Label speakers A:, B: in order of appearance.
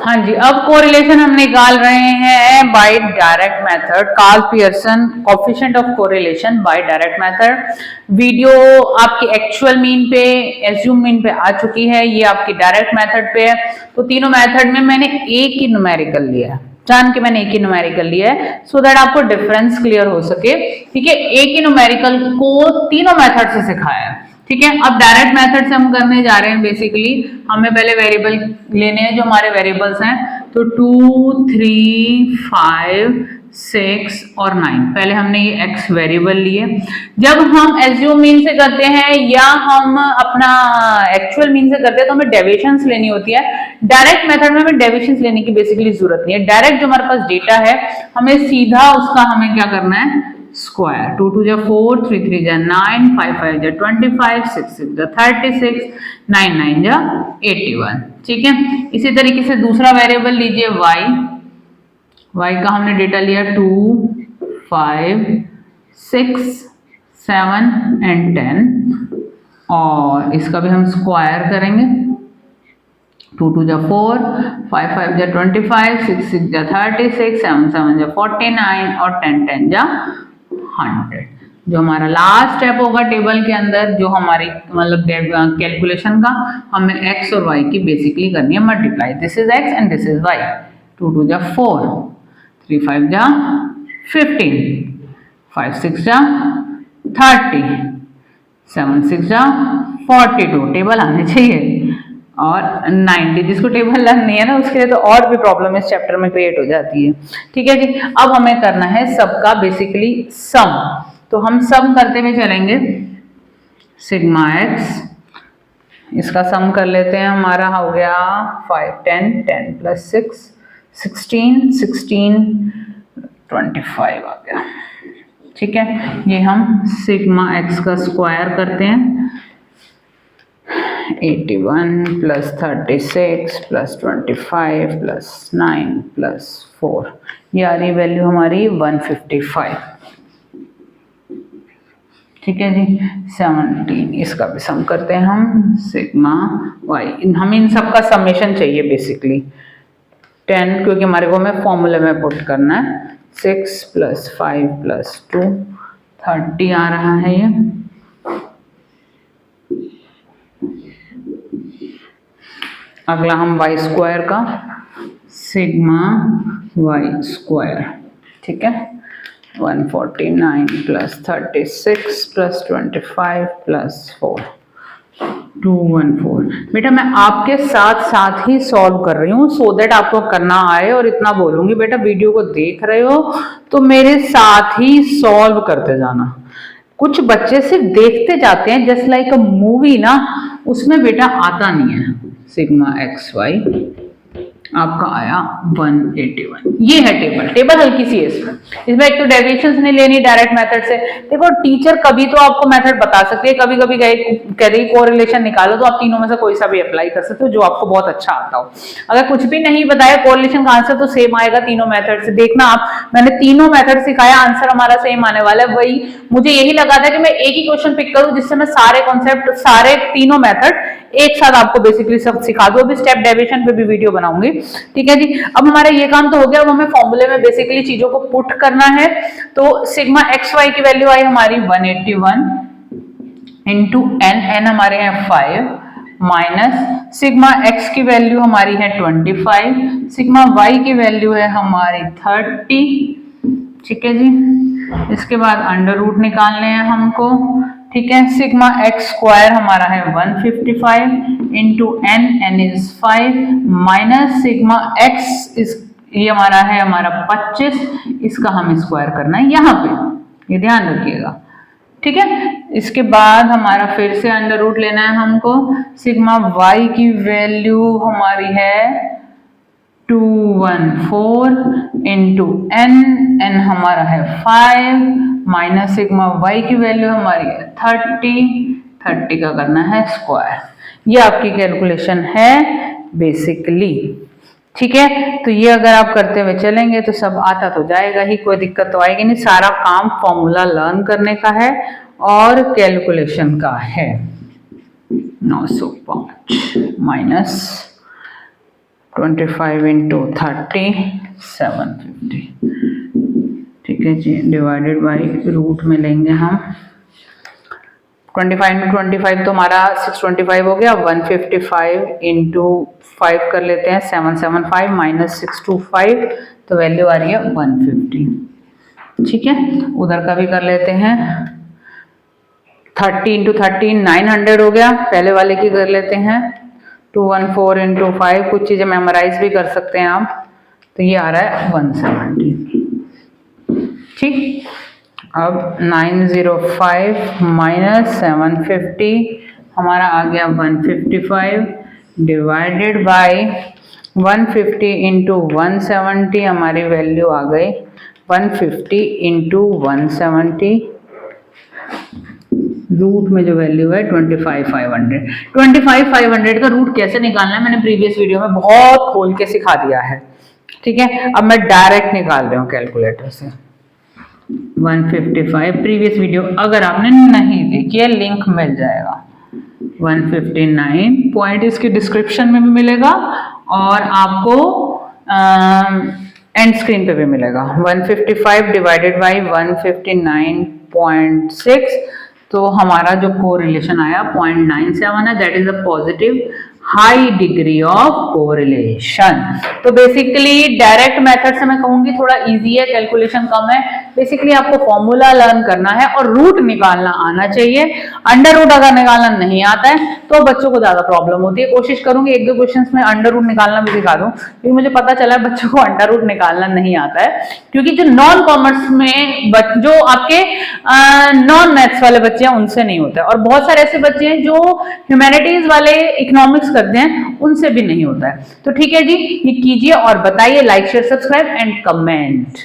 A: हाँ जी, अब कोरिलेशन हम निकाल रहे हैं by direct method, Karl Pearson coefficient of correlation by direct method. Video आपकी एक्चुअल मीन पे, एज्यूम मीन पे आ चुकी है, ये आपकी डायरेक्ट मेथड पे है। तो तीनों मेथड में मैंने एक ही न्यूमेरिकल लिया है, जान के मैंने एक ही न्यूमेरिकल लिया है सो दैट आपको डिफरेंस क्लियर हो सके। ठीक है, एक ही न्यूमेरिकल को तीनों मेथड से सिखाया है। ठीक है, अब डायरेक्ट मेथड से हम करने जा रहे हैं। बेसिकली हमें पहले वेरिएबल लेने हैं, जो हमारे वेरिएबल्स हैं, तो 2, 3, 5, 6 और 9। पहले हमने ये x वेरिएबल लिए। जब हम एज्यूम मीन से करते हैं या हम अपना एक्चुअल मीन से करते हैं तो हमें डेविएशंस लेनी होती है। डायरेक्ट मेथड में हमें डेविएशंस लेने की बेसिकली जरूरत नहीं है। डायरेक्ट जो हमारे पास डेटा है, हमें सीधा उसका हमें क्या करना है, स्क्वायर। 2 2 जा 4, 3 3 जा 9, 5 5 जा 25, 6 6 जा 36, 9 9 जा 81। ठीक है, इसी तरीके से दूसरा वेरिएबल लीजिए y का हमने डेटा लिया 2, 5, 6, 7 एंड 10 और इसका भी हम स्क्वायर करेंगे। 2 2 जा 4, 5 5 जा 25, 6 6 जा 36, 7 7 जा 49 और 10 10 जा 100। जो हमारा लास्ट स्टेप होगा टेबल के अंदर, जो हमारी मतलब कैलकुलेशन का, हमें x और y की बेसिकली करनी है multiply. This is x and this is y। 2 2 जा 4, 3 5 जा 15, 5 6 जा 30, 7 6 जा 42। टेबल आने चाहिए। और 90, जिसको टेबल लर्न नहीं है ना, उसके लिए तो और भी प्रॉब्लम इस चैप्टर में क्रिएट हो जाती है। ठीक है जी, अब हमें करना है सबका बेसिकली सम। तो हम सम करते हुए चलेंगे। सिग्मा एक्स, इसका सम कर लेते हैं। हमारा हो गया 5 10 10 प्लस 6 16 16 25 आ गया। ठीक है, ये हम सिग्मा एक्स का स्क्वायर करते हैं। 81 प्लस 36 प्लस 25 प्लस 9 प्लस 4, ये आ रही वैल्यू हमारी 155। ठीक है जी, 17, इसका भी सम करते हैं हम। सिग्मा वाई, हमें इन सब का समेशन चाहिए बेसिकली। 10 क्योंकि हमारे को हमें फॉर्मूले में पुट करना है। 6 प्लस 5 प्लस 2 30 आ रहा है ये। अगला हम वाई स्क्वायर का, सिग्मा वाई स्क्वायर। ठीक है, 149 प्लस 36 प्लस 25 प्लस 4, 214। बेटा मैं आपके साथ साथ ही सॉल्व कर रही हूँ सो दैट आपको करना आए। और इतना बोलूंगी, बेटा वीडियो को देख रहे हो तो मेरे साथ ही सॉल्व करते जाना। कुछ बच्चे सिर्फ देखते जाते हैं जस्ट लाइक अ मूवी ना, उसमें बेटा आता नहीं है। सिग्मा एक्स वाई आपका आया 181। ये है टेबल। टेबल हल्की सी है इसमें एक तो डेविएशंस नहीं लेनी डायरेक्ट मेथड से। देखो टीचर कभी तो आपको मेथड बता सकती है, कभी कभी कह रही कोरिलेशन निकालो, तो आप तीनों में से कोई सा भी अप्लाई कर सकते हो जो आपको बहुत अच्छा आता हो। अगर कुछ भी नहीं बताया कोरिलेशन का आंसर तो सेम आएगा तीनों मेथड से। देखना आप, मैंने तीनों मेथड सिखाया, आंसर हमारा सेम आने वाला है। वही मुझे यही लगा था कि मैं एक ही क्वेश्चन पिक करूं जिससे मैं सारे कॉन्सेप्ट, सारे तीनों मेथड एक साथ आपको बेसिकली सब सिखा दो। अभी स्टेप डेविएशन पे भी वीडियो बनाऊंगी। ठीक है जी, अब हमारा ये काम तो हो गया। अब हमें फॉर्मूले में बेसिकली चीजों को पुट करना है। तो सिग्मा एक्स वाई की वैल्यू आई हमारी 181 इंटू एन, एन हमारे हैं 5, माइनस सिग्मा एक्स की वैल्यू हमारी है 25, सिग्मा वाई की वैल्यू है हमारी 30। ठीक है जी, इसके बाद अंडर रूट निकालने हैं हमको। ठीक है, सिग्मा एक्स स्क्वायर हमारा है 155 into N, N is 5, minus sigma X इस, ये हमारा है हमारा 25, इसका हमें स्क्वायर करना है यहाँ पे, ये ध्यान रखिएगा। ठीक है, इसके बाद हमारा फिर से अंडर रूट लेना है हमको। सिग्मा वाई की वैल्यू हमारी है 214 इंटू एन, एन हमारा है 5, माइनस सिग्मा वाई की वैल्यू हमारी है 30, 30 का करना है स्क्वायर। ये आपकी कैलकुलेशन है बेसिकली। ठीक है, तो ये अगर आप करते हुए चलेंगे तो सब आता तो जाएगा ही, कोई दिक्कत तो आएगी नहीं। सारा काम फॉर्मूला लर्न करने का है और कैलकुलेशन का है। 905 माइनस 25 इंटू 30 750, ठीक है जी, डिवाइडेड बाई रूट में लेंगे हम 25 इंटू 25 तो हमारा 625 हो गया, 155 इंटू 5 कर लेते हैं 775 माइनस 625 तो वैल्यू आ रही है 150, ठीक है। उधर का भी कर लेते हैं 30 इंटू 30 900 हो गया, पहले वाले की कर लेते हैं 214 इंटू 5, कुछ चीज़ें मेमोराइज भी कर सकते हैं आप, तो ये आ रहा है 170, ठीक। अब 905 माइनस 750 हमारा आ गया 155 डिवाइडेड बाय 150 इंटू 170 हमारी वैल्यू आ गई 150 इंटू 170, रूट में जो वैल्यू है 25,500। 25,500 का रूट कैसे निकालना है मैंने प्रीवियस वीडियो में बहुत खोल के सिखा दिया है, ठीक है। अब मैं डायरेक्ट निकाल रही हूँ कैलकुलेटर से 155, प्रीवियस वीडियो अगर आपने नहीं देखी है लिंक मिल जाएगा, 159 पॉइंट इसकी डिस्क्रिप्शन में भी मिलेगा और आपको एंड स्क्रीन पे भी मिलेगा। 155 डिवाइडेड बाई 159.6 तो हमारा जो कोरिलेशन आया 0.97 है, that is a positive high degree of correlation. तो बेसिकली डायरेक्ट मेथड से मैं कहूंगी थोड़ा इजी है, कैलकुलेशन कम है, बेसिकली आपको फॉर्मूला लर्न करना है और रूट निकालना आना चाहिए। अंडर रूट अगर निकालना नहीं आता है तो बच्चों को ज्यादा प्रॉब्लम होती है। कोशिश करूंगी एक दो क्वेश्चंस में अंडर रूट निकालना भी सिखा दूं, क्योंकि मुझे पता चला है बच्चों को अंडर रूट निकालना नहीं आता है, क्योंकि जो नॉन कॉमर्स में जो आपके नॉन मैथ्स वाले बच्चे हैं उनसे नहीं होता है, और बहुत सारे ऐसे बच्चे हैं जो ह्यूमैनिटीज वाले इकोनॉमिक्स करते हैं उनसे भी नहीं होता है। तो ठीक है जी, ये कीजिए और बताइए, like share subscribe and comment.